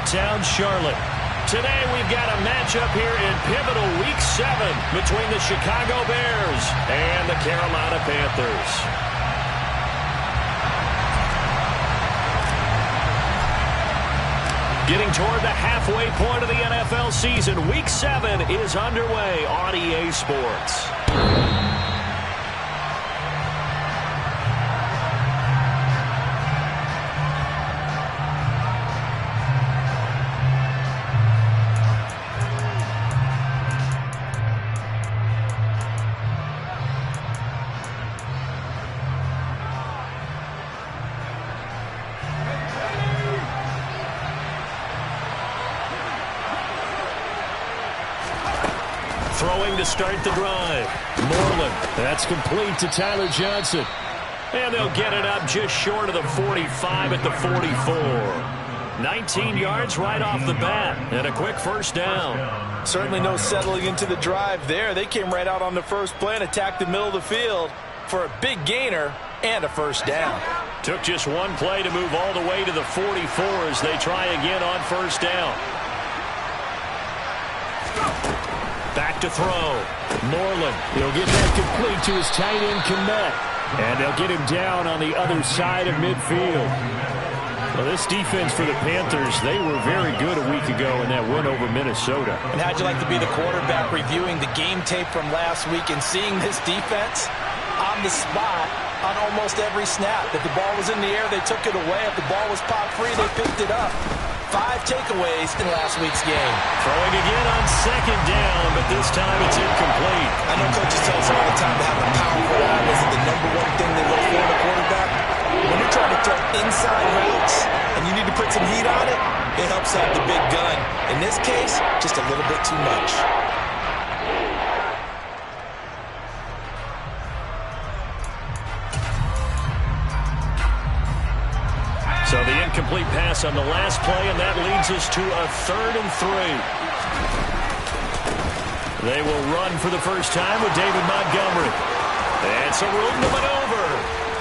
Uptown Charlotte. Today we've got a matchup here in pivotal Week 7 between the Chicago Bears and the Carolina Panthers. Getting toward the halfway point of the NFL season, Week 7 is underway on EA Sports. Throwing to start the drive. Moreland. That's complete to Tyler Johnson. And they'll get it up just short of the 45 at the 44. 19 yards right off the bat. And a quick first down. Certainly no settling into the drive there. They came right out on the first play and attacked the middle of the field for a big gainer and a first down. Took just one play to move all the way to the 44 as they try again on first down. Back to throw. Moreland. He'll get that complete to his tight end, Kmet. And they'll get him down on the other side of midfield. Well, this defense for the Panthers, they were very good a week ago in that win over Minnesota. And how'd you like to be the quarterback reviewing the game tape from last week and seeing this defense on the spot on almost every snap? If the ball was in the air, they took it away. If the ball was pop free, they picked it up. 5 takeaways in last week's game. Throwing again on second down, but this time it's incomplete. I know coaches tell us all the time to have a powerful arm isn't the number one thing they look for in a quarterback. When you're trying to throw inside routes and you need to put some heat on it, it helps have the big gun. In this case, just a little bit too much. So the incomplete pass on the last play, and that leads us to a 3rd and 3. They will run for the first time with David Montgomery. And some room to maneuver.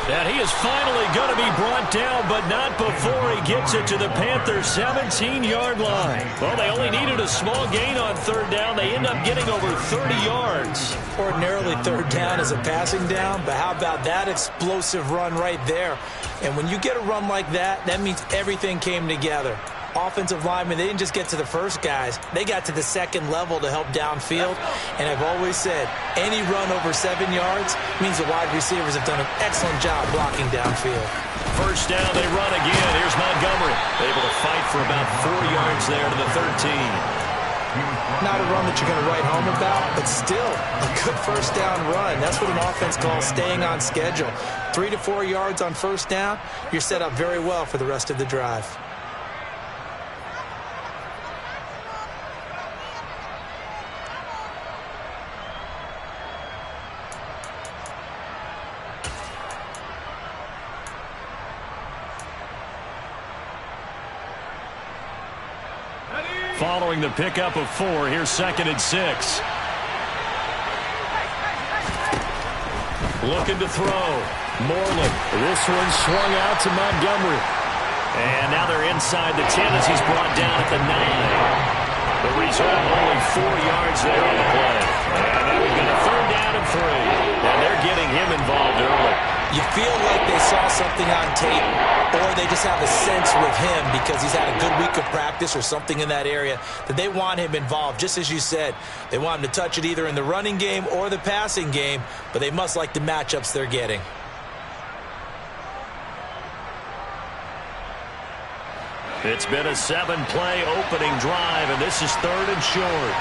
And he is finally going to be brought down, but not before he gets it to the Panthers' 17-yard line. Well, they only needed a small gain on 3rd down. They end up getting over 30 yards. Ordinarily, 3rd down is a passing down, but how about that explosive run right there? And when you get a run like that, that means everything came together. Offensive linemen, they didn't just get to the first guys. They got to the second level to help downfield. And I've always said, any run over 7 yards means the wide receivers have done an excellent job blocking downfield. First down, they run again. Here's Montgomery. Able to fight for about 4 yards there to the 13. Not a run that you're going to write home about, but still a good first down run. That's what an offense calls staying on schedule. 3 to 4 yards on first down, you're set up very well for the rest of the drive. Following the pickup of 4, here's 2nd and 6. Looking to throw. Moreland. This one swung out to Montgomery. And now they're inside the 10 as he's brought down at the 9. The result, only 4 yards there on the play. And now we've got a 3rd down and 3. And they're getting him involved early. You feel like they saw something on tape, or they just have a sense with him because he's had a good week of practice or something in that area that they want him involved. Just as you said, they want him to touch it either in the running game or the passing game, but they must like the matchups they're getting. It's been a 7-play opening drive, and this is 3rd and short.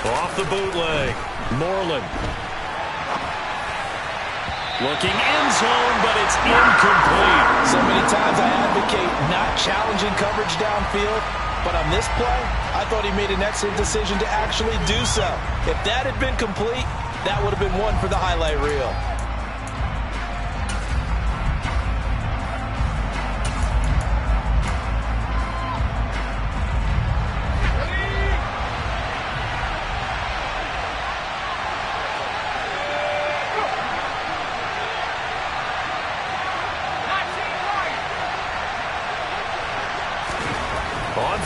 Off the bootleg. Moreland. Looking end zone, but it's incomplete. So many times I advocate not challenging coverage downfield, but on this play, I thought he made an excellent decision to actually do so. If that had been complete, that would have been one for the highlight reel.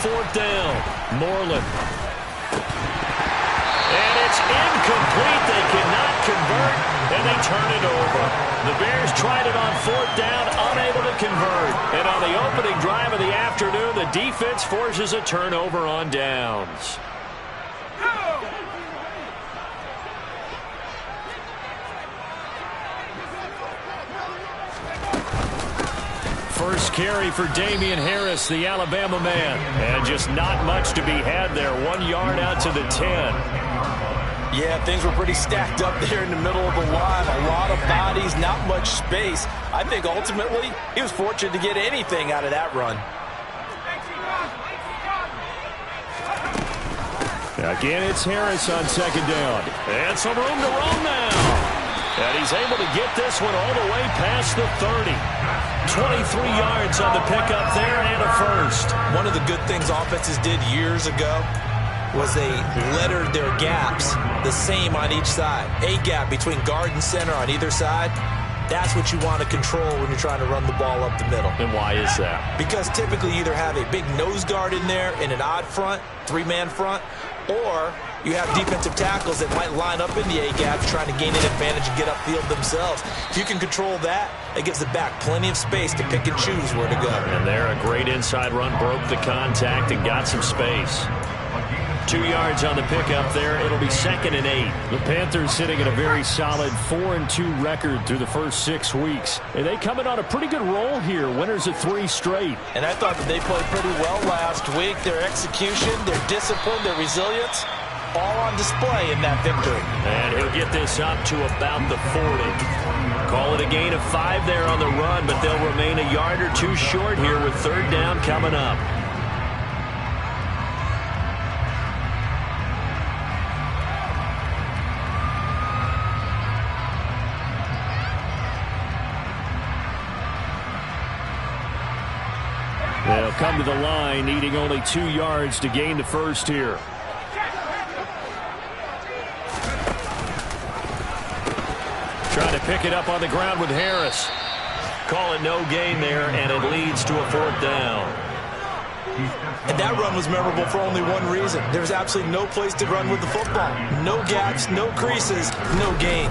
4th down. Moreland. And it's incomplete. They cannot convert, and they turn it over. The Bears tried it on 4th down, unable to convert. And on the opening drive of the afternoon, the defense forces a turnover on downs. First carry for Damian Harris, the Alabama man. And just not much to be had there. 1 yard out to the 10. Yeah, things were pretty stacked up there in the middle of the line. A lot of bodies, not much space. I think ultimately he was fortunate to get anything out of that run. Again, it's Harris on 2nd down. And some room to roam now. And he's able to get this one all the way past the 30. 23 yards on the pickup there and a first. One of the good things offenses did years ago was they lettered their gaps the same on each side. A gap between guard and center on either side. That's what you want to control when you're trying to run the ball up the middle. And why is that? Because typically you either have a big nose guard in there in an odd front, 3-man front, or you have defensive tackles that might line up in the A-gaps trying to gain an advantage and get upfield themselves. If you can control that, it gives the back plenty of space to pick and choose where to go. And there, a great inside run, broke the contact and got some space. 2 yards on the pickup there. It'll be 2nd and 8. The Panthers sitting at a very solid 4-2 record through the first 6 weeks. And they come in on a pretty good roll here. Winners of 3 straight. And I thought that they played pretty well last week. Their execution, their discipline, their resilience, all on display in that victory. And he'll get this up to about the 40. Call it a gain of 5 there on the run, but they'll remain a yard or 2 short here with 3rd down coming up. They'll come to the line, needing only 2 yards to gain the first here. Trying to pick it up on the ground with Harris. Call it no gain there, and it leads to a 4th down. And that run was memorable for only one reason. There's absolutely no place to run with the football. No gaps, no creases, no gain.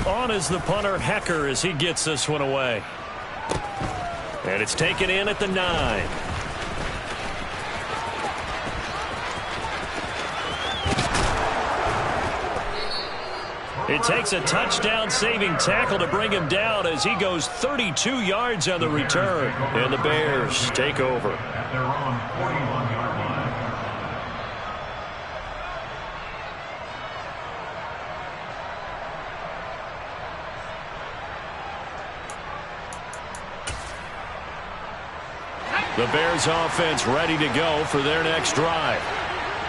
On is the punter, Hecker, as he gets this one away. And it's taken in at the 9. It takes a touchdown-saving tackle to bring him down as he goes 32 yards on the return. And the Bears take over. The Bears offense ready to go for their next drive.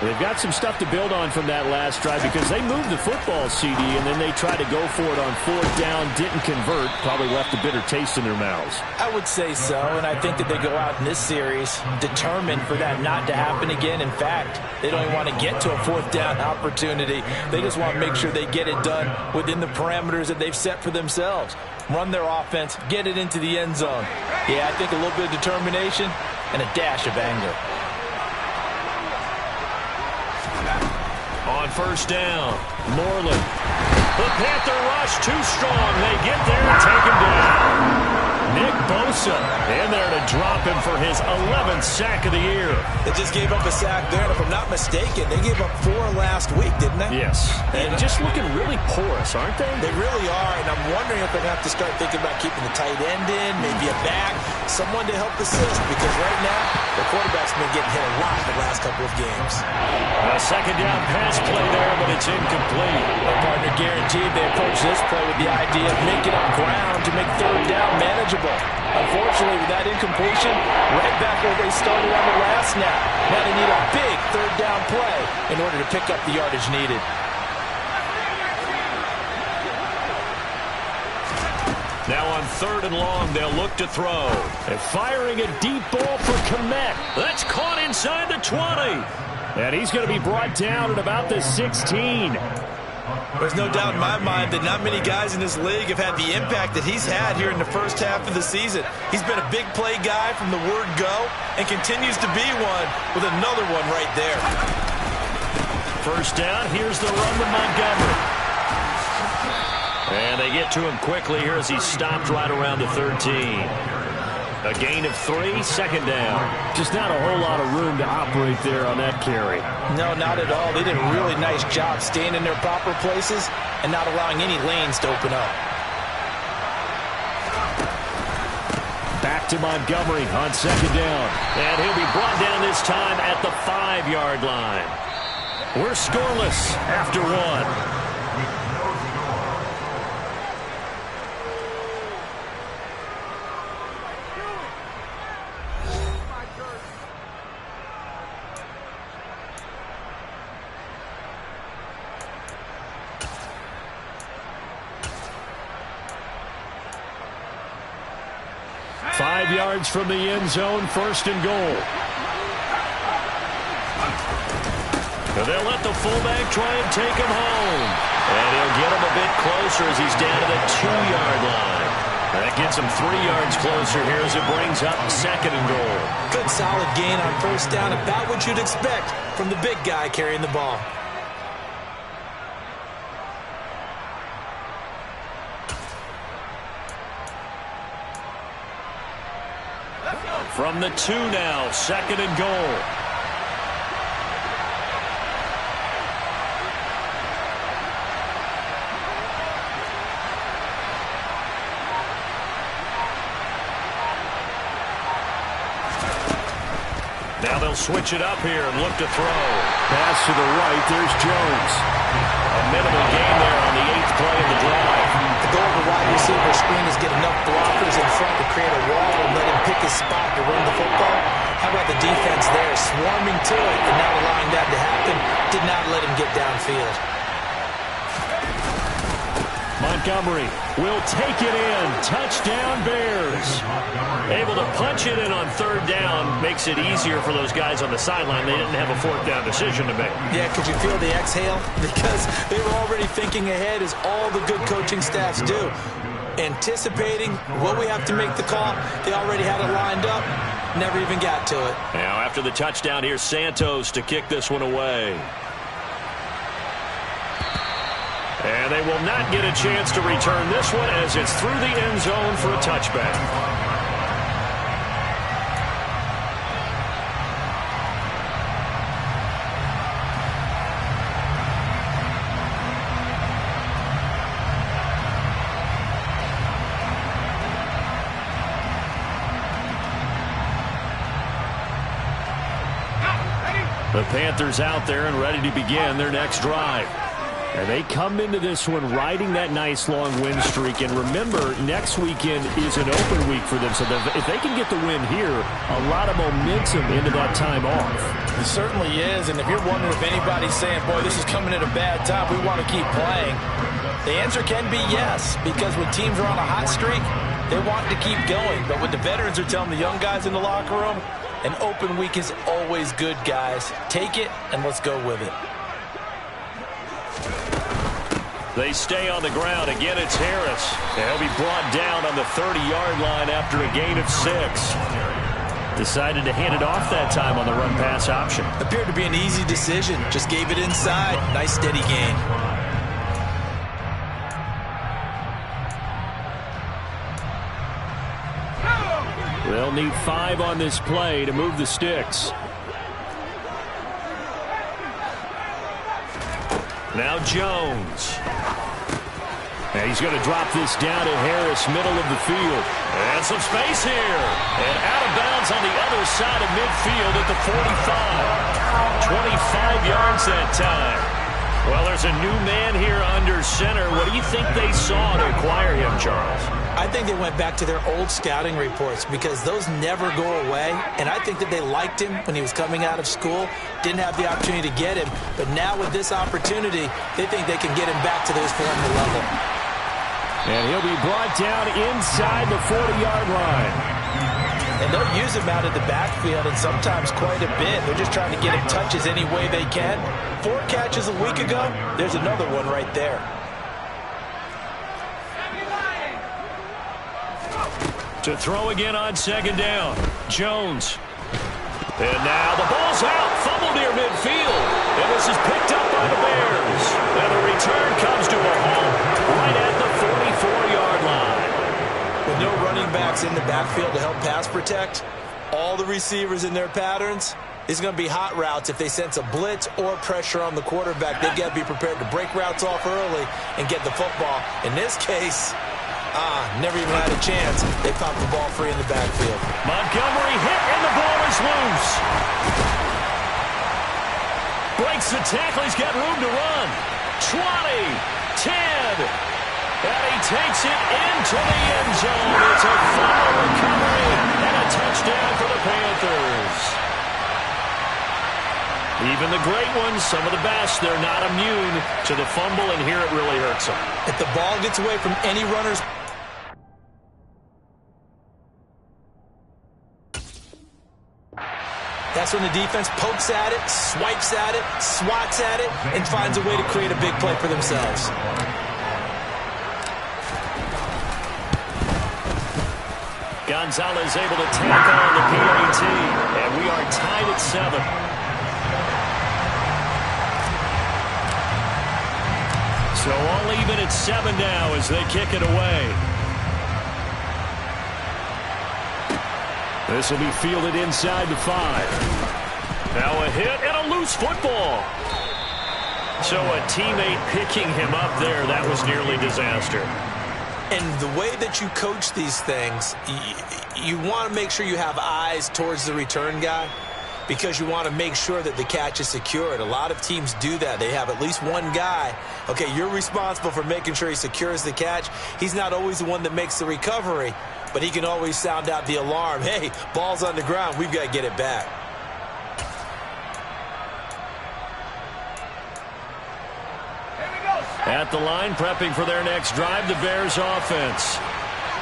They've got some stuff to build on from that last drive because they moved the football, CD, and then they tried to go for it on 4th down, didn't convert, probably left a bitter taste in their mouths. I would say so, and I think that they go out in this series determined for that not to happen again. In fact, they don't even want to get to a 4th down opportunity. They just want to make sure they get it done within the parameters that they've set for themselves. Run their offense, get it into the end zone. Yeah, I think a little bit of determination and a dash of anger. On 1st down, Moreland. The Panther rush too strong. They get there and take him down. Nick Bosa in there to drop him for his 11th sack of the year. They just gave up a sack there, and if I'm not mistaken, they gave up 4 last week, didn't they? Yes. And just looking really porous, aren't they? They really are, and I'm wondering if they're going to have to start thinking about keeping the tight end in, maybe a back, someone to help assist, because right now, the quarterback's been getting hit a lot the last couple of games. A 2nd down pass play there, but it's incomplete. Their partner guaranteed they approach this play with the idea of making up ground to make 3rd down manageable. Unfortunately, with that incompletion, right back where they started on the last snap. Now they need a big 3rd down play in order to pick up the yardage needed. Now on 3rd and long, they'll look to throw. And firing a deep ball for Komet. That's caught inside the 20. And he's going to be brought down at about the 16. There's no doubt in my mind that not many guys in this league have had the impact that he's had here in the first half of the season. He's been a big play guy from the word go and continues to be one with another one right there. First down, here's the run to Montgomery. And they get to him quickly here as he's stopped right around the 13. A gain of 3, second down. Just not a whole lot of room to operate there on that carry. No, not at all. They did a really nice job staying in their proper places and not allowing any lanes to open up. Back to Montgomery on second down. And he'll be brought down this time at the 5-yard line. We're scoreless after 1. 5 yards from the end zone, first and goal. They'll let the fullback try and take him home. And he'll get him a bit closer as he's down to the 2-yard line. That gets him 3 yards closer here as it brings up second and goal. Good solid gain on first down, about what you'd expect from the big guy carrying the ball. From the 2 now, second and goal. Now they'll switch it up here and look to throw. Pass to the right, there's Jones. A minimal gain there on the 8th play of the drive. The goal of the wide receiver screen is get enough blockers in front to create a wall and let him pick his spot to run the football. How about the defense there, swarming to it and not allowing that to happen? Did not let him get downfield. Montgomery will take it in. Touchdown, Bears. Able to punch it in on third down makes it easier for those guys on the sideline. They didn't have a fourth down decision to make. Yeah, could you feel the exhale? Because they were already thinking ahead, as all the good coaching staffs do. Anticipating what we have to make the call. They already had it lined up. Never even got to it. Now after the touchdown, here's Santos to kick this one away. And they will not get a chance to return this one as it's through the end zone for a touchback. The Panthers out there and ready to begin their next drive. And they come into this one riding that nice long win streak. And remember, next weekend is an open week for them. So if they can get the win here, a lot of momentum into that time off. It certainly is. And if you're wondering if anybody's saying, boy, this is coming at a bad time, we want to keep playing, the answer can be yes. Because when teams are on a hot streak, they want to keep going. But what the veterans are telling the young guys in the locker room, an open week is always good, guys. Take it and let's go with it. They stay on the ground. Again, it's Harris. And he'll be brought down on the 30-yard line after a gain of 6. Decided to hand it off that time on the run-pass option. Appeared to be an easy decision. Just gave it inside. Nice, steady gain. They'll need 5 on this play to move the sticks. Now Jones. And he's going to drop this down to Harris, middle of the field. And some space here. And out of bounds on the other side of midfield at the 45. 25 yards that time. Well, there's a new man here under center. What do you think they saw to acquire him, Charles? I think they went back to their old scouting reports because those never go away. And I think that they liked him when he was coming out of school. Didn't have the opportunity to get him. But now with this opportunity, they think they can get him back to his former level. And he'll be brought down inside the 40-yard line. And they'll use him out of the backfield, and sometimes quite a bit. They're just trying to get him touches any way they can. 4 catches a week ago. There's another one right there. To throw again on 2nd down. Jones. And now the ball's out. Fumble near midfield. And this is picked up by the Bears. And the return comes to a halt right at the 44-yard line. With no running backs in the backfield to help pass protect, all the receivers in their patterns, it's going to be hot routes if they sense a blitz or pressure on the quarterback. They've got to be prepared to break routes off early and get the football. In this case, never even had a chance. They popped the ball free in the backfield. Montgomery hit, and the ball is loose. Breaks the tackle. He's got room to run. 20, 10, and he takes it into the end zone. It's a final recovery and a touchdown for the Panthers. Even the great ones, some of the best, they're not immune to the fumble, and here it really hurts them. If the ball gets away from any runners, that's when the defense pokes at it, swipes at it, swats at it, and finds a way to create a big play for themselves. Gonzalez able to tack on the PAT, and we are tied at 7. So all even at 7 now as they kick it away. This will be fielded inside the 5. Now a hit and a loose football. So a teammate picking him up there, that was nearly disaster. And the way that you coach these things, you want to make sure you have eyes towards the return guy because you want to make sure that the catch is secured. A lot of teams do that. They have at least one guy. Okay, you're responsible for making sure he secures the catch. He's not always the one that makes the recovery, but he can always sound out the alarm. Hey, ball's on the ground. We've got to get it back. At the line, prepping for their next drive, the Bears offense.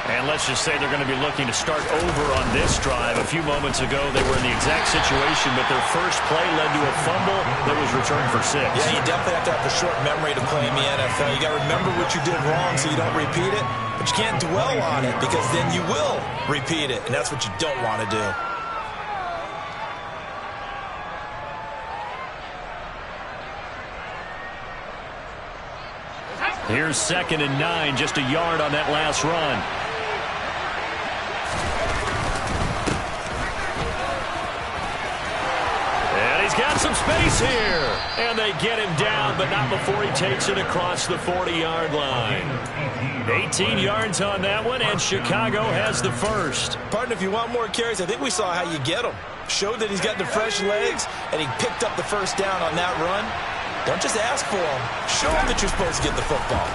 And let's just say they're going to be looking to start over on this drive. A few moments ago, they were in the exact situation, but their first play led to a fumble that was returned for 6. Yeah, you definitely have to have a short memory to play in the NFL. You got to remember what you did wrong so you don't repeat it, but you can't dwell on it because then you will repeat it, and that's what you don't want to do. Here's 2nd and 9, just a yard on that last run. And he's got some space here. And they get him down, but not before he takes it across the 40-yard line. 18 yards on that one, and Chicago has the first. Partner, if you want more carries, I think we saw how you get him. Showed that he's got the fresh legs, and he picked up the first down on that run. Don't just ask for them. Show them that you're supposed to get the football.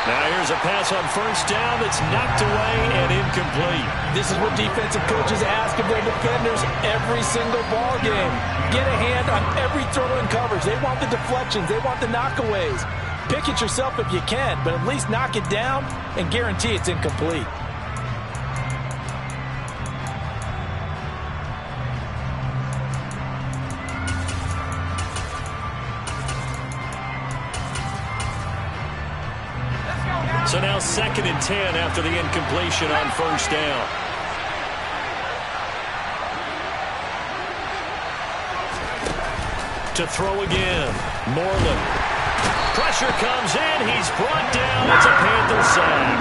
Now here's a pass on first down that's knocked away and incomplete. This is what defensive coaches ask of their defenders every single ball game. Get a hand on every throw in coverage. They want the deflections. They want the knockaways. Pick it yourself if you can, but at least knock it down and guarantee it's incomplete. So now 2nd and 10 after the incompletion on first down. To throw again, Moreland. Pressure comes in, he's brought down, it's a Panther sack.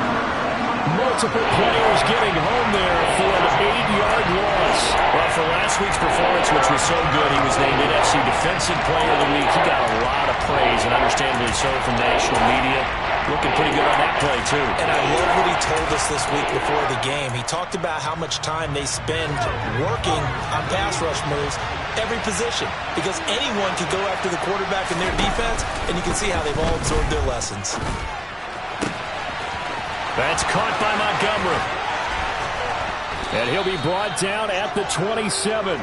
Multiple players getting home there for an 8-yard loss. Well, for last week's performance, which was so good, he was named NFC Defensive Player of the Week. He got a lot of praise, and understandably so, from national media. Looking pretty good on that play, too. And I love what he told us this week before the game. He talked about how much time they spend working on pass rush moves, every position, because anyone can go after the quarterback in their defense, and you can see how they've all absorbed their lessons. That's caught by Montgomery. And he'll be brought down at the 27.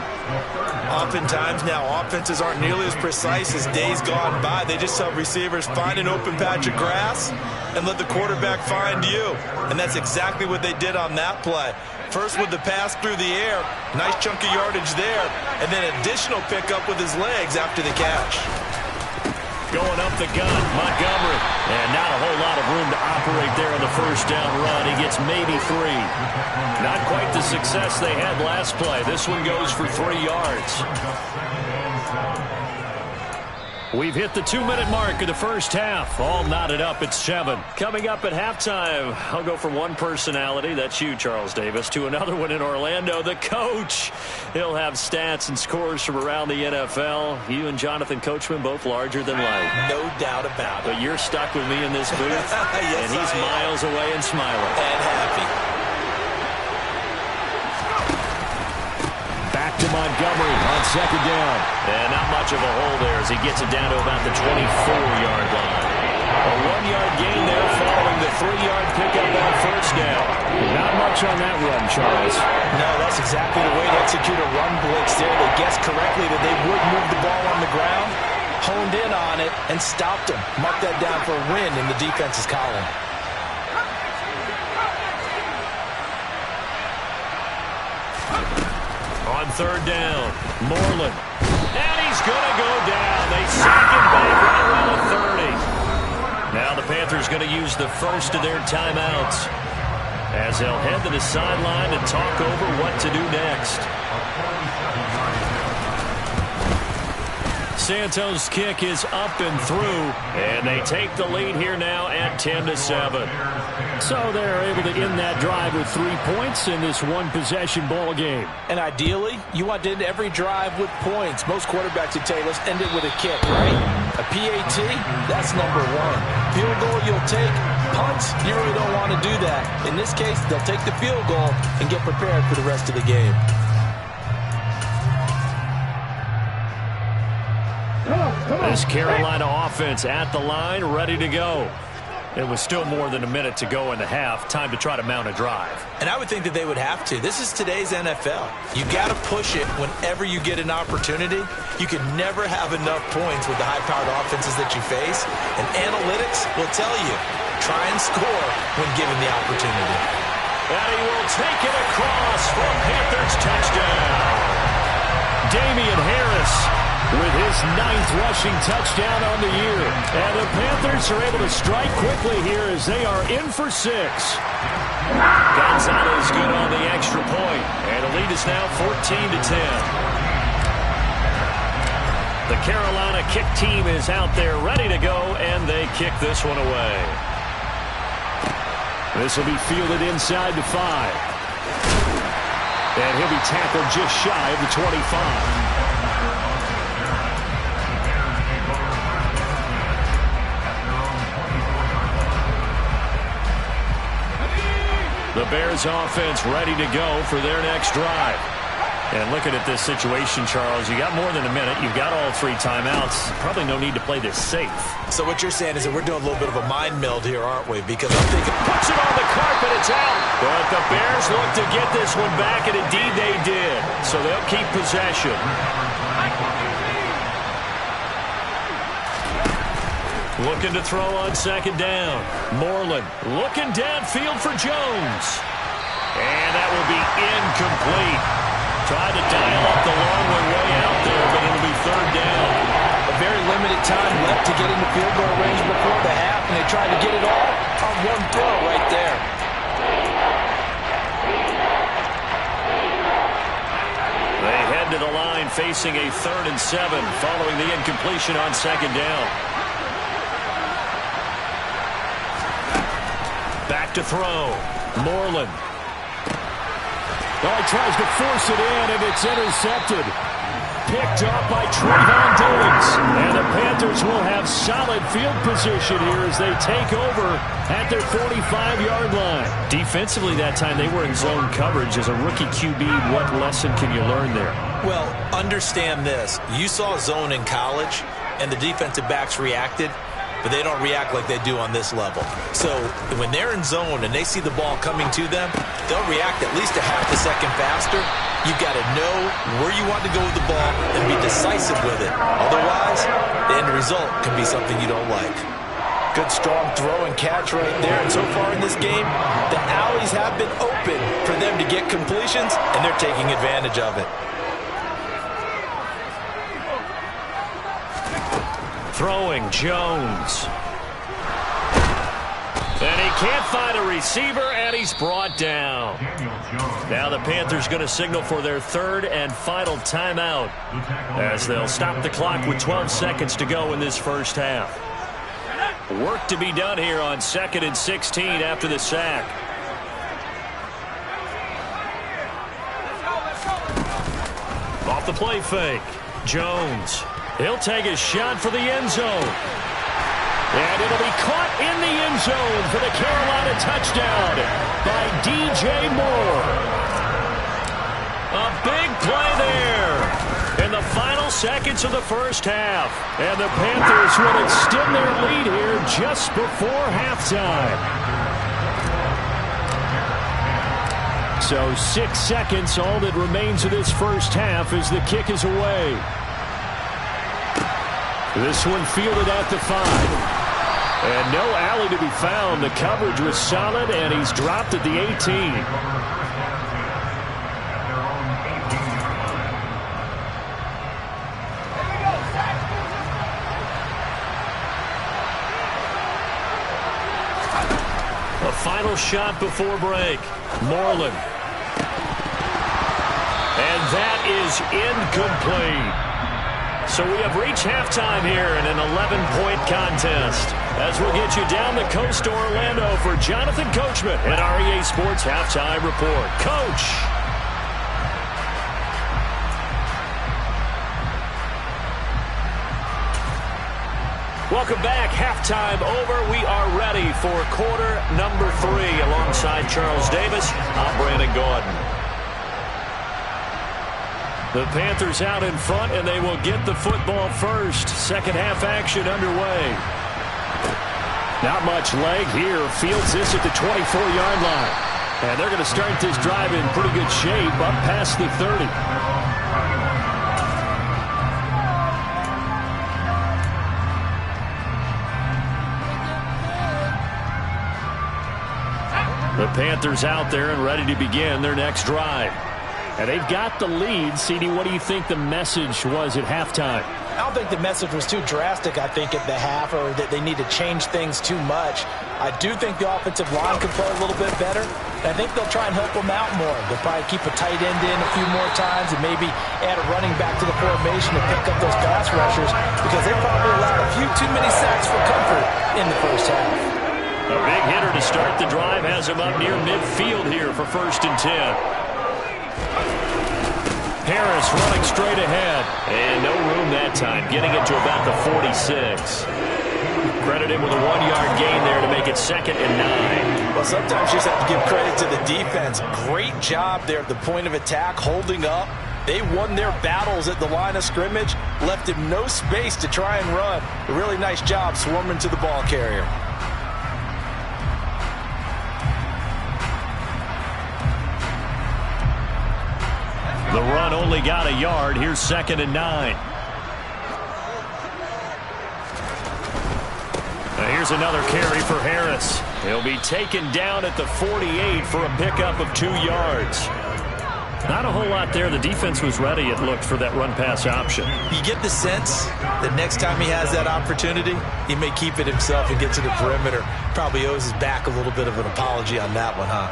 Oftentimes now, offenses aren't nearly as precise as days gone by. They just help receivers find an open patch of grass and let the quarterback find you. And that's exactly what they did on that play. First with the pass through the air, nice chunk of yardage there, and then additional pickup with his legs after the catch. Going up the gun, Montgomery. And not a whole lot of room to operate there on the first down run. He gets maybe 3. Not quite the success they had last play. This one goes for 3 yards. We've hit the 2-minute mark of the first half. All knotted up at 7. Coming up at halftime, I'll go from one personality, that's you, Charles Davis, to another one in Orlando, the coach. He'll have stats and scores from around the NFL. You and Jonathan Coachman both larger than life. No doubt about it. But you're stuck with me in this booth, yes, and he's miles away and smiling. And happy. Back to Montgomery on second down. And not much of a hole there as he gets it down to about the 24-yard line. A 1-yard gain there following the 3-yard pickup on first down. Not much on that run, Charles. No, that's exactly the way to execute a run blitz there. They guessed correctly that they would move the ball on the ground, honed in on it, and stopped him. Mark that down for a win in the defense's column. On third down, Moreland. And he's going to go down. They sack him back right around the 30. Now the Panthers going to use the first of their timeouts as they'll head to the sideline and talk over what to do next. Santos' kick is up and through, and they take the lead here now at 10-7. So they're able to end that drive with 3 points in this one-possession ball game. And ideally, you want to end every drive with points. Most quarterbacks would tell you, let's end it with a kick, right? A PAT, that's number 1. Field goal you'll take. Punts, you really don't want to do that. In this case, they'll take the field goal and get prepared for the rest of the game. This Carolina offense at the line, ready to go. It was still more than a minute to go in the half. Time to try to mount a drive. And I would think that they would have to. This is today's NFL. You got to push it whenever you get an opportunity. You can never have enough points with the high-powered offenses that you face. And analytics will tell you, try and score when given the opportunity. And he will take it across for a Panthers touchdown. Damian Harris with his 9th rushing touchdown on the year. And the Panthers are able to strike quickly here as they are in for 6. Gonzalez good on the extra point. And the lead is now 14-10. The Carolina kick team is out there ready to go, and they kick this one away. This will be fielded inside the 5. And he'll be tackled just shy of the 25. The Bears offense ready to go for their next drive. And looking at this situation, Charles, you got more than a minute. You've got all 3 timeouts. Probably no need to play this safe. So what you're saying is that we're doing a little bit of a mind meld here, aren't we? Because I'm thinking, puts it on the carpet, it's out. But the Bears look to get this one back, and indeed they did. So they'll keep possession. Looking to throw on second down. Moreland looking downfield for Jones. And that will be incomplete. Tried to dial up the long way out there, but it'll be third down. A very limited time left to get into field goal range before the half, and they tried to get it all on one throw right there. They head to the line facing a 3rd and 7 following the incompletion on second down. Back to throw. Moreland. Well, he tries to force it in, and it's intercepted. Picked up by Trayvon Diggs. And the Panthers will have solid field position here as they take over at their 45-yard line. Defensively that time, they were in zone coverage. As a rookie QB, what lesson can you learn there? Well, understand this. You saw zone in college, and the defensive backs reacted, but they don't react like they do on this level. So when they're in zone and they see the ball coming to them, they'll react at least a half a second faster. You've got to know where you want to go with the ball and be decisive with it. Otherwise, the end result can be something you don't like. Good, strong throw and catch right there. And so far in this game, the alleys have been open for them to get completions, and they're taking advantage of it. Throwing Jones. And he can't find a receiver, and he's brought down. Now the Panthers going to signal for their third and final timeout as they'll stop the clock with 12 seconds to go in this first half. Work to be done here on 2nd and 16 after the sack. Off the play fake. Jones. He'll take a shot for the end zone. And it'll be caught in the end zone for the Carolina touchdown by DJ Moore. A big play there in the final seconds of the first half. And the Panthers will extend their lead here just before halftime. So 6 seconds, all that remains of this first half as the kick is away. This one fielded at the 5. And no alley to be found. The coverage was solid, and he's dropped at the 18. A final shot before break. Moreland. And that is incomplete. So we have reached halftime here in an 11-point contest. As we'll get you down the coast to Orlando for Jonathan Coachman at REA Sports Halftime Report. Coach. Welcome back. Halftime over. We are ready for quarter number 3. Alongside Charles Davis, I'm Brandon Gordon. The Panthers out in front, and they will get the football first. Second half action underway. Not much leg here. Fields this at the 24-yard line. And they're going to start this drive in pretty good shape up past the 30. The Panthers out there and ready to begin their next drive. And they've got the lead. CD, what do you think the message was at halftime? I don't think the message was too drastic, I think, at the half, or that they need to change things too much. I do think the offensive line can play a little bit better. And I think they'll try and help them out more. They'll probably keep a tight end in a few more times and maybe add a running back to the formation to pick up those pass rushers, because they probably allowed a few too many sacks for comfort in the first half. A big hitter to start the drive has him up near midfield here for 1st and 10. Harris running straight ahead. And no room that time, getting it to about the 46. Credit him with a 1-yard gain there to make it 2nd and 9. Well, sometimes you just have to give credit to the defense. Great job there at the point of attack, holding up. They won their battles at the line of scrimmage, left him no space to try and run. A really nice job swarming to the ball carrier. The run only got a yard. Here's 2nd and 9. Here's another carry for Harris. He'll be taken down at the 48 for a pickup of 2 yards. Not a whole lot there. The defense was ready, it looked, for that run-pass option. You get the sense that next time he has that opportunity, he may keep it himself and get to the perimeter. Probably owes his back a little bit of an apology on that one, huh?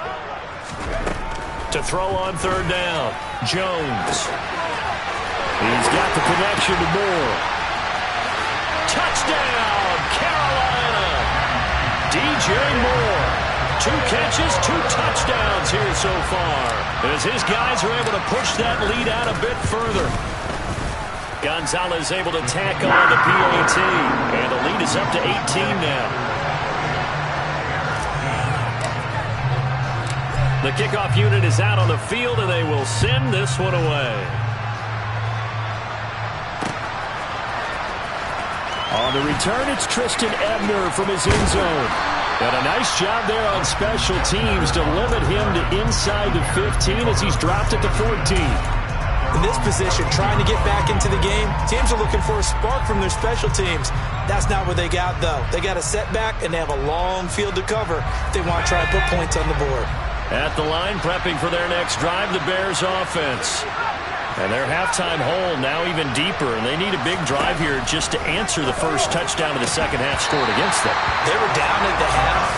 To throw on 3rd down, Jones. He's got the connection to Moore. Touchdown, Carolina! DJ Moore. 2 catches, 2 touchdowns here so far, as his guys are able to push that lead out a bit further. Gonzalez able to tack on the PAT, and the lead is up to 18 now. The kickoff unit is out on the field, and they will send this one away. On the return, it's Tristan Ebner from his end zone. And a nice job there on special teams to limit him to inside the 15 as he's dropped at the 14. In this position, trying to get back into the game, teams are looking for a spark from their special teams. That's not what they got, though. They got a setback, and they have a long field to cover if they want to try and put points on the board. At the line, prepping for their next drive, the Bears offense. And their halftime hole now even deeper, and they need a big drive here just to answer the first touchdown of the second half scored against them. They were down at the half.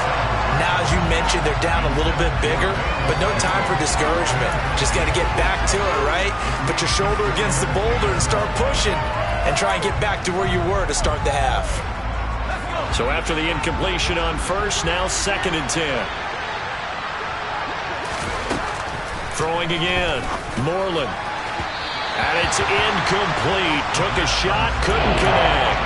Now, as you mentioned, they're down a little bit bigger, but no time for discouragement. Just got to get back to it, right? Put your shoulder against the boulder and start pushing and try and get back to where you were to start the half. So after the incompletion on first, now 2nd and 10. Throwing again. Moreland. And it's incomplete. Took a shot, couldn't connect.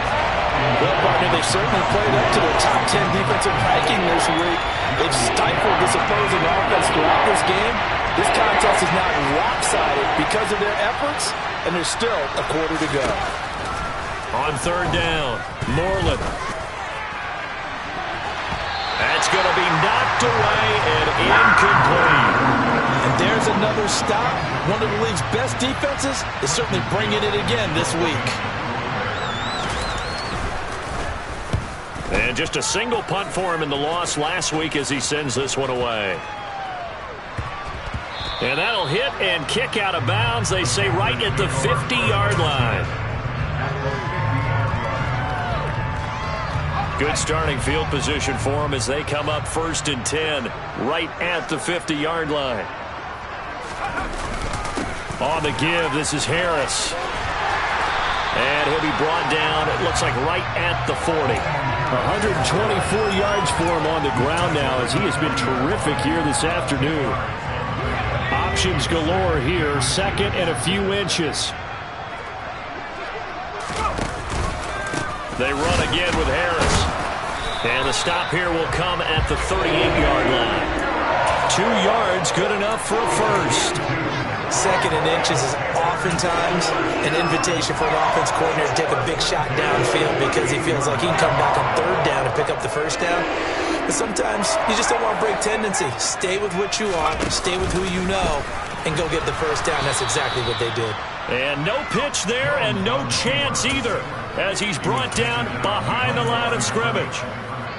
Well, partner, they've certainly played up to their top 10 defensive ranking this week. They've stifled this opposing offense throughout this game. This contest is not lopsided because of their efforts, and there's still a quarter to go. On 3rd down, Moreland. That's going to be knocked away and incomplete. And there's another stop. One of the league's best defenses is certainly bringing it again this week. And just a single punt for him in the loss last week as he sends this one away. And that'll hit and kick out of bounds, they say, right at the 50-yard line. Good starting field position for them as they come up 1st and 10 right at the 50-yard line. On the give, this is Harris. And he'll be brought down, it looks like right at the 40. 124 yards for him on the ground now as he has been terrific here this afternoon. Options galore here, 2nd and a few inches. They run again with Harris. And the stop here will come at the 38-yard line. 2 yards, good enough for a first. 2nd and inches is oftentimes an invitation for an offense coordinator to take a big shot downfield because he feels like he can come back on 3rd down and pick up the first down. But sometimes you just don't want to break tendency. Stay with what you are, stay with who you know, and go get the first down. That's exactly what they did. And no pitch there and no chance either as he's brought down behind the line of scrimmage.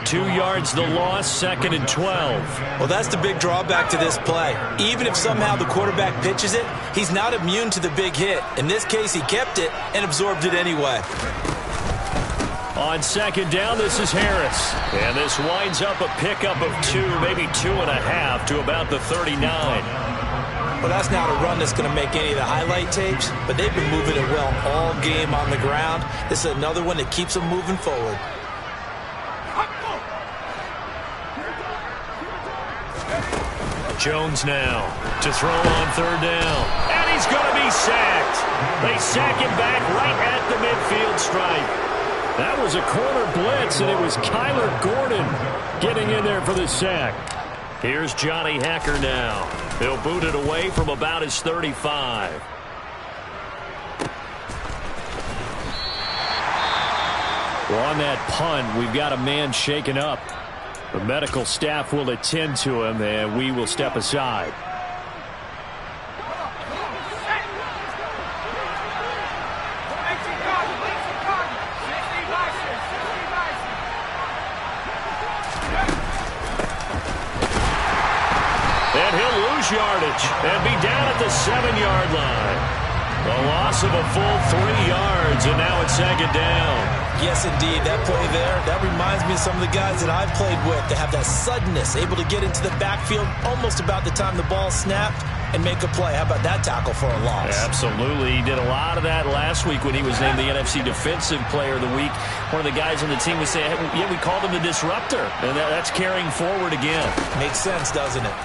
2 yards the loss, 2nd and 12. Well, that's the big drawback to this play. Even if somehow the quarterback pitches it, he's not immune to the big hit. In this case, he kept it and absorbed it anyway. On 2nd down, this is Harris. And this winds up a pickup of 2, maybe 2.5 to about the 39. Well, that's not a run that's going to make any of the highlight tapes, but they've been moving it well all game on the ground. This is another one that keeps them moving forward. Jones now to throw on 3rd down. And he's going to be sacked. They sack him back right at the midfield stripe. That was a corner blitz, and it was Kyler Gordon getting in there for the sack. Here's Johnny Hacker now. He'll boot it away from about his 35. Well, on that punt, we've got a man shaken up. The medical staff will attend to him, and we will step aside. And he'll lose yardage and be down at the 7-yard line. A loss of a full 3 yards, and now it's 2nd down. Yes, indeed. That play there, that reminds me of some of the guys that I've played with. They have that suddenness, able to get into the backfield almost about the time the ball snapped and make a play. How about that tackle for a loss? Absolutely. He did a lot of that last week when he was named the NFC Defensive Player of the Week. One of the guys on the team was saying, hey, yeah, we called him the disruptor. And that's carrying forward again. Makes sense, doesn't it?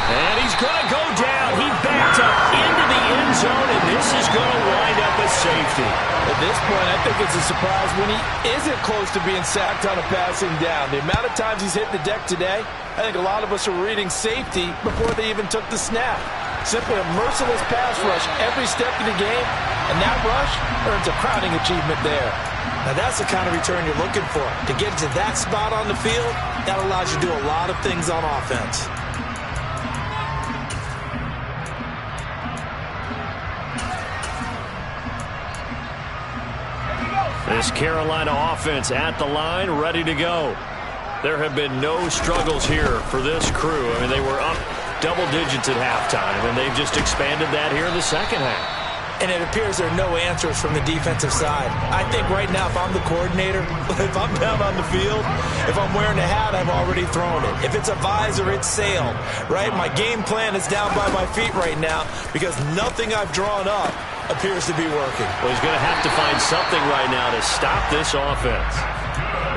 And he's going to go down. He backed up into the end zone, and this is going to wind up a safety. At this point, I think it's a surprise when he isn't close to being sacked on a passing down. The amount of times he's hit the deck today, I think a lot of us are reading safety before they even took the snap. Simply a merciless pass rush every step of the game, and that rush earns a crowning achievement there. Now that's the kind of return you're looking for. To get to that spot on the field, that allows you to do a lot of things on offense. This Carolina offense at the line, ready to go. There have been no struggles here for this crew. I mean, they were up double digits at halftime, and they've just expanded that here in the second half. And it appears there are no answers from the defensive side. I think right now, if I'm the coordinator, if I'm down on the field, if I'm wearing a hat, I've already thrown it. If it's a visor, it's sailed, right? My game plan is down by my feet right now because nothing I've drawn up appears to be working. Well, he's going to have to find something right now to stop this offense.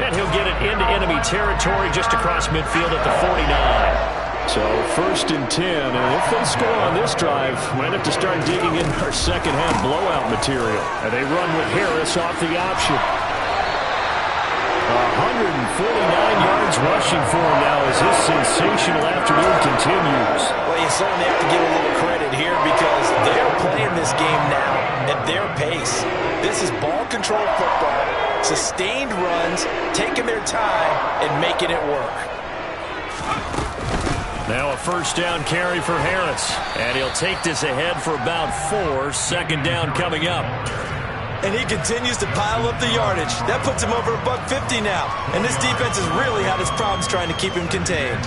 And he'll get it into enemy territory just across midfield at the 49. So 1st and 10, and if they score on this drive, might have to start digging in our second half blowout material. And they run with Harris off the option. 149 yards rushing for him now as his sensational afternoon continues. Well, you certainly have to give a little credit here because they're playing this game now at their pace. This is ball control football, sustained runs, taking their time, and making it work. Now a first down carry for Harris. And he'll take this ahead for about 4. Second down coming up. And he continues to pile up the yardage. That puts him over $150 now. And this defense has really had its problems trying to keep him contained.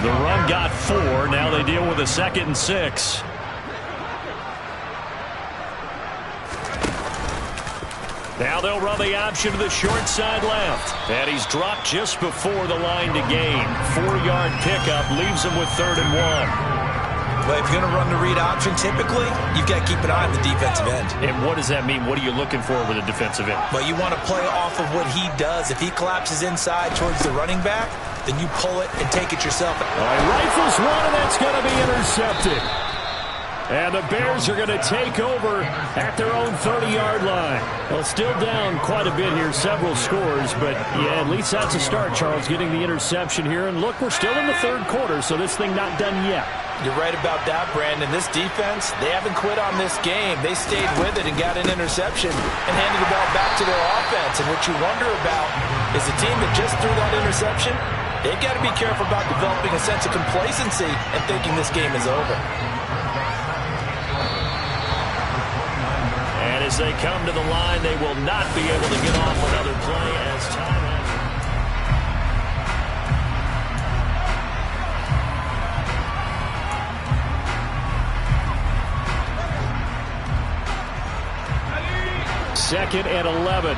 The run got 4. Now they deal with a 2nd and 6. Now they'll run the option to the short side left. And he's dropped just before the line to gain. 4-yard pickup leaves him with 3rd and 1. But if you're going to run the read option, typically, you've got to keep an eye on the defensive end. And what does that mean? What are you looking for with a defensive end? Well, you want to play off of what he does. If he collapses inside towards the running back, then you pull it and take it yourself. All right, rifles one, and that's going to be intercepted. And the Bears are going to take over at their own 30-yard line. Well, still down quite a bit here, several scores, but yeah, at least that's a start, Charles, getting the interception here. And look, we're still in the 3rd quarter, so this thing not done yet. You're right about that, Brandon. This defense, they haven't quit on this game. They stayed with it and got an interception and handed the ball back to their offense. And what you wonder about is the team that just threw that interception, they've got to be careful about developing a sense of complacency and thinking this game is over. And as they come to the line, they will not be able to get off another play as time has. Second and 11.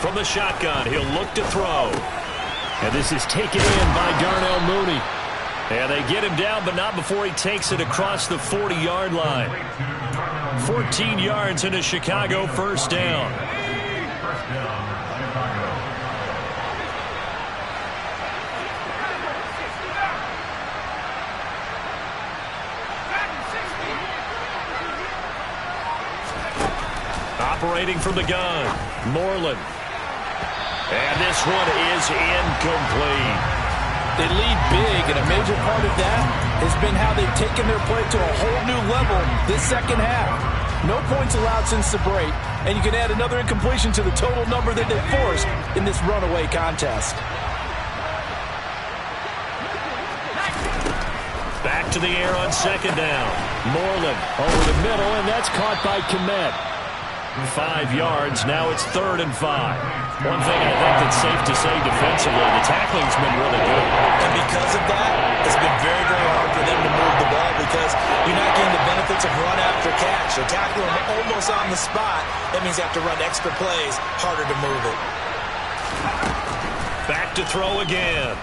From the shotgun, he'll look to throw. And this is taken in by Darnell Mooney. And they get him down, but not before he takes it across the 40-yard line. 14 yards into Chicago, first down. Operating from the gun, Moreland. And this one is incomplete. They lead big, and a major part of that has been how they've taken their play to a whole new level this second half. No points allowed since the break, and you can add another incompletion to the total number that they forced in this runaway contest. Back to the air on second down. Moreland over the middle, and that's caught by Kmet. 5 yards. Now it's 3rd and 5. One thing I think that's safe to say defensively, the tackling's been really good. And because of that, it's been very, very hard for them to move the ball because you're not getting the benefits of run after catch. They're tackling them almost on the spot. That means you have to run extra plays, harder to move it. Back to throw again.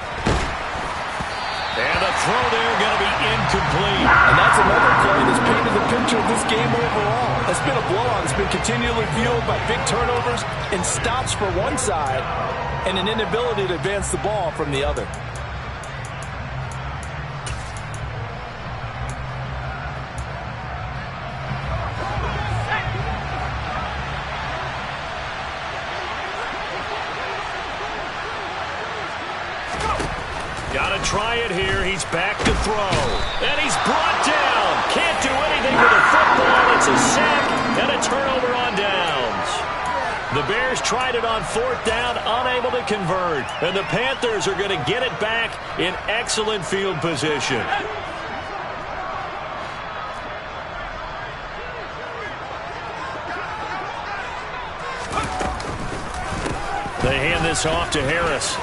And the throw there going to be incomplete. And that's another play that's painted the picture of this game overall. It's been a blowout. It's been continually fueled by big turnovers and stops for one side and an inability to advance the ball from the other. Got to try it here. He's back to throw. And he's brought down. Can't do anything with the football. It's a sack and a turnover on downs. The Bears tried it on 4th down, unable to convert. And the Panthers are going to get it back in excellent field position. They hand this off to Harris.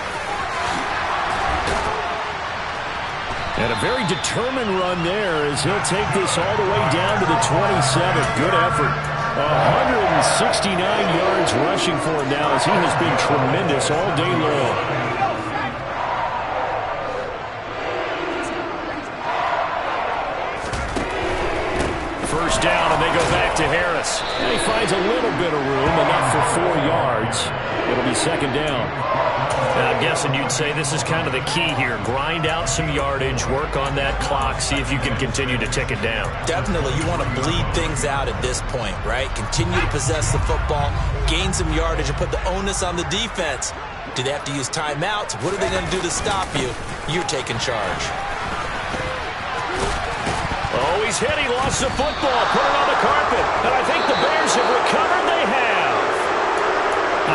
And a very determined run there as he'll take this all the way down to the 27. Good effort. 169 yards rushing for him now as he has been tremendous all day long. First down, and they go back to Harris. And he finds a little bit of room, enough for 4 yards. It'll be second down. And I'm guessing you'd say this is kind of the key here. Grind out some yardage, work on that clock, see if you can continue to tick it down. Definitely, you want to bleed things out at this point, right? Continue to possess the football, gain some yardage, and put the onus on the defense. Do they have to use timeouts? What are they going to do to stop you? You're taking charge. Oh, he's hit. He lost the football. Put it on the carpet. And I think the Bears have recovered. They have.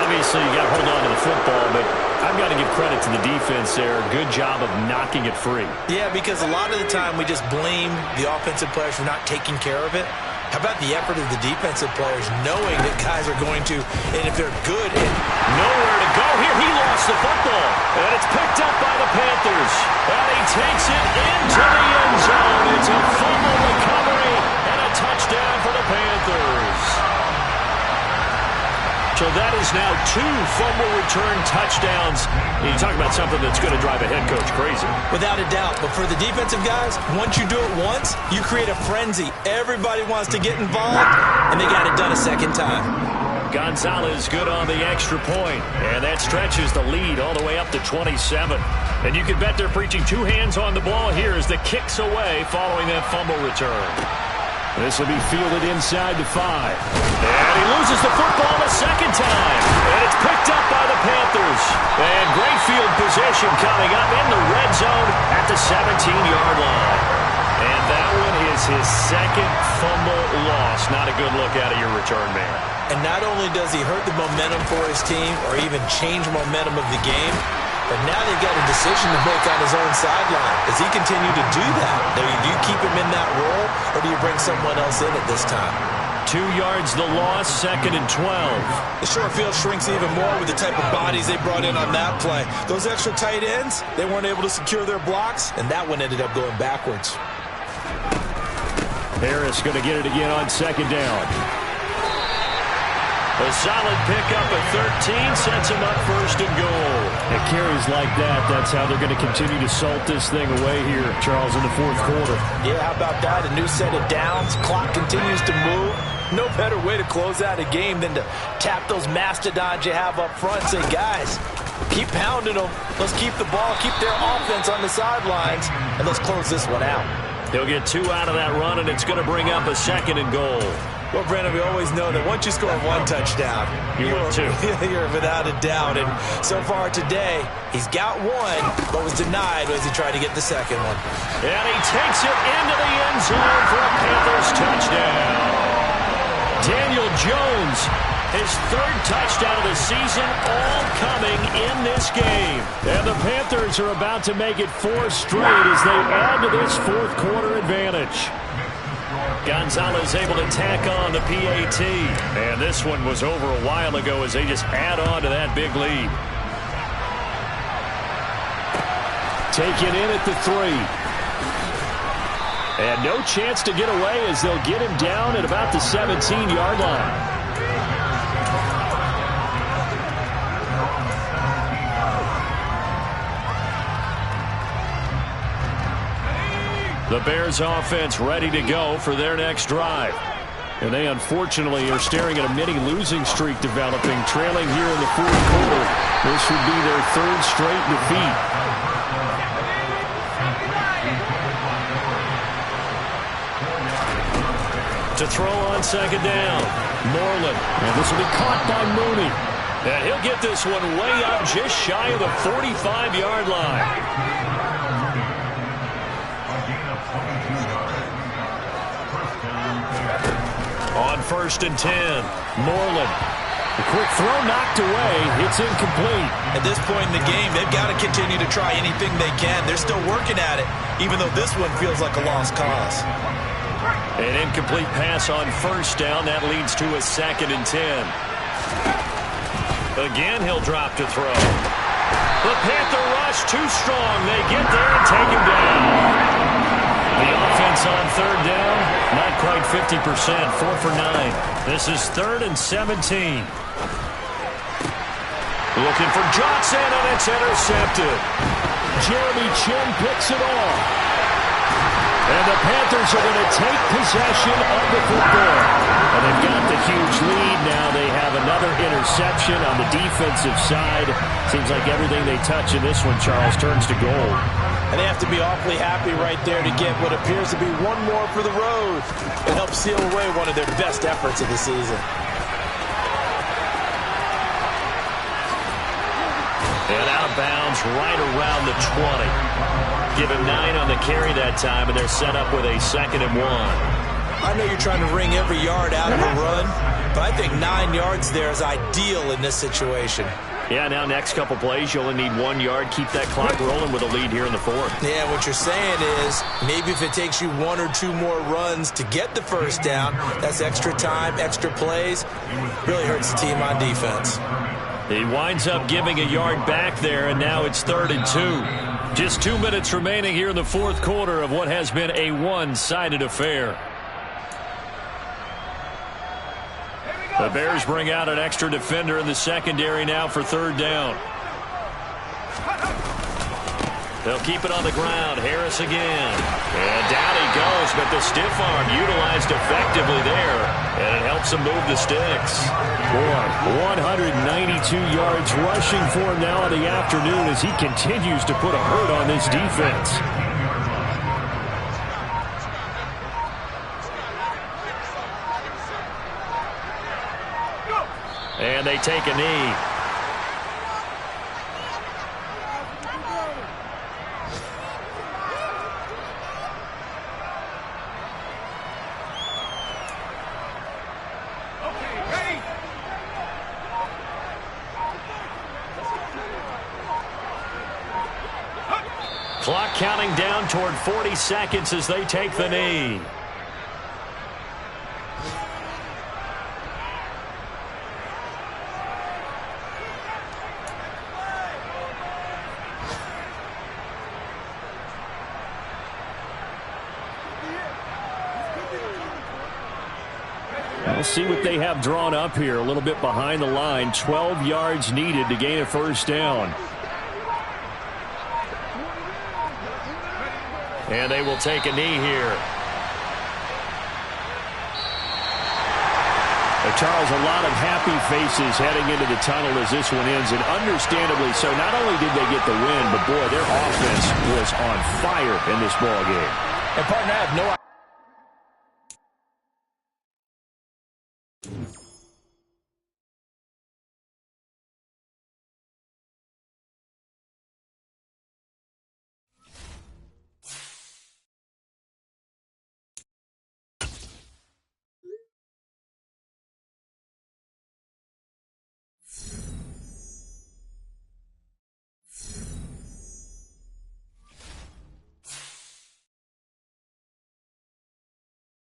Obviously, you got to hold on to the football, but I've got to give credit to the defense there. Good job of knocking it free. Yeah, because a lot of the time we just blame the offensive players for not taking care of it. How about the effort of the defensive players knowing that guys are going to, and if they're good, and nowhere to go here. He lost the football, and it's picked up by the Panthers. And he takes it into the end zone. It's a fumble recovery and a touchdown for the Panthers. So that is now 2 fumble return touchdowns. You talk about something that's going to drive a head coach crazy. Without a doubt. But for the defensive guys, once you do it once, you create a frenzy. Everybody wants to get involved, and they got it done a second time. Gonzalez good on the extra point, and that stretches the lead all the way up to 27. And you can bet they're preaching 2 hands on the ball here as the kick's away following that fumble return. This will be fielded inside the 5. And he loses the football a second time. And it's picked up by the Panthers. And great field position coming up in the red zone at the 17-yard line. And that one is his second fumble loss. Not a good look out of your return man. And not only does he hurt the momentum for his team or even change momentum of the game, but now they've got a decision to make on his own sideline. Does he continue to do that? Do you keep him in that role, or do you bring someone else in at this time? 2 yards the loss, second and 12. The short field shrinks even more with the type of bodies they brought in on that play. Those extra tight ends, they weren't able to secure their blocks, and that one ended up going backwards. Harris going to get it again on second down. A solid pickup at 13 sets him up first and goal. It carries like that. That's how they're going to continue to salt this thing away here, Charles, in the fourth quarter. Yeah, how about that? A new set of downs. Clock continues to move. No better way to close out a game than to tap those mastodons you have up front. Say, guys, keep pounding them. Let's keep the ball, keep their offense on the sidelines, and let's close this one out. He'll get 2 out of that run, and it's going to bring up a second and goal. Well, Brandon, we always know that once you score 1 touchdown, you're without a doubt. And so far today, he's got 1, but was denied as he tried to get the second one. And he takes it into the end zone for a Panthers touchdown. Daniel Jones, his 3rd touchdown of the season, all coming in this game. And the Panthers are about to make it 4 straight as they add to this fourth quarter advantage. Gonzalez able to tack on the PAT. And this one was over a while ago as they just add on to that big lead. Taken in at the 3. And no chance to get away as they'll get him down at about the 17-yard line. The Bears offense ready to go for their next drive. And they unfortunately are staring at a mini losing streak developing, trailing here in the fourth quarter. This would be their 3rd straight defeat. To throw on second down, Moreland. And this will be caught by Mooney. And he'll get this one way up just shy of the 45-yard line. On 1st and 10, Moreland. The quick throw knocked away. It's incomplete. At this point in the game, they've got to continue to try anything they can. They're still working at it, even though this one feels like a lost cause. An incomplete pass on 1st down. That leads to a 2nd and 10. Again, he'll drop to throw. The Panther rush too strong. They get there and take him down. The offense on third down, not quite 50%, 4 for 9. This is 3rd and 17. Looking for Johnson, and it's intercepted. Jeremy Chin picks it off. And the Panthers are going to take possession of the football. And they've got the huge lead now. They have another interception on the defensive side. Seems like everything they touch in this one, Charles, turns to gold. And they have to be awfully happy right there to get what appears to be one more for the road. It helps seal away one of their best efforts of the season. And out of bounds right around the 20. Give him 9 on the carry that time, and they're set up with a 2nd and 1. I know you're trying to wring every yard out of a run, but I think 9 yards there is ideal in this situation. Yeah, now next couple plays, you only need 1 yard. Keep that clock rolling with a lead here in the 4th. Yeah, what you're saying is maybe if it takes you 1 or 2 more runs to get the first down, that's extra time, extra plays. Really hurts the team on defense. He winds up giving a yard back there, and now it's 3rd and 2. Just 2 minutes remaining here in the 4th quarter of what has been a one-sided affair. The Bears bring out an extra defender in the secondary now for 3rd down. They'll keep it on the ground. Harris again. And down he goes, but the stiff arm utilized effectively there. And it helps him move the sticks. Boy, 192 yards rushing for him now in the afternoon as he continues to put a hurt on this defense. And they take a knee. Clock counting down toward 40 seconds as they take the knee. We'll see what they have drawn up here. A little bit behind the line. 12 yards needed to gain a first down. And they will take a knee here. Charles, a lot of happy faces heading into the tunnel as this one ends, and understandably so. Not only did they get the win, but boy, their offense was on fire in this ball game. And partner, I have no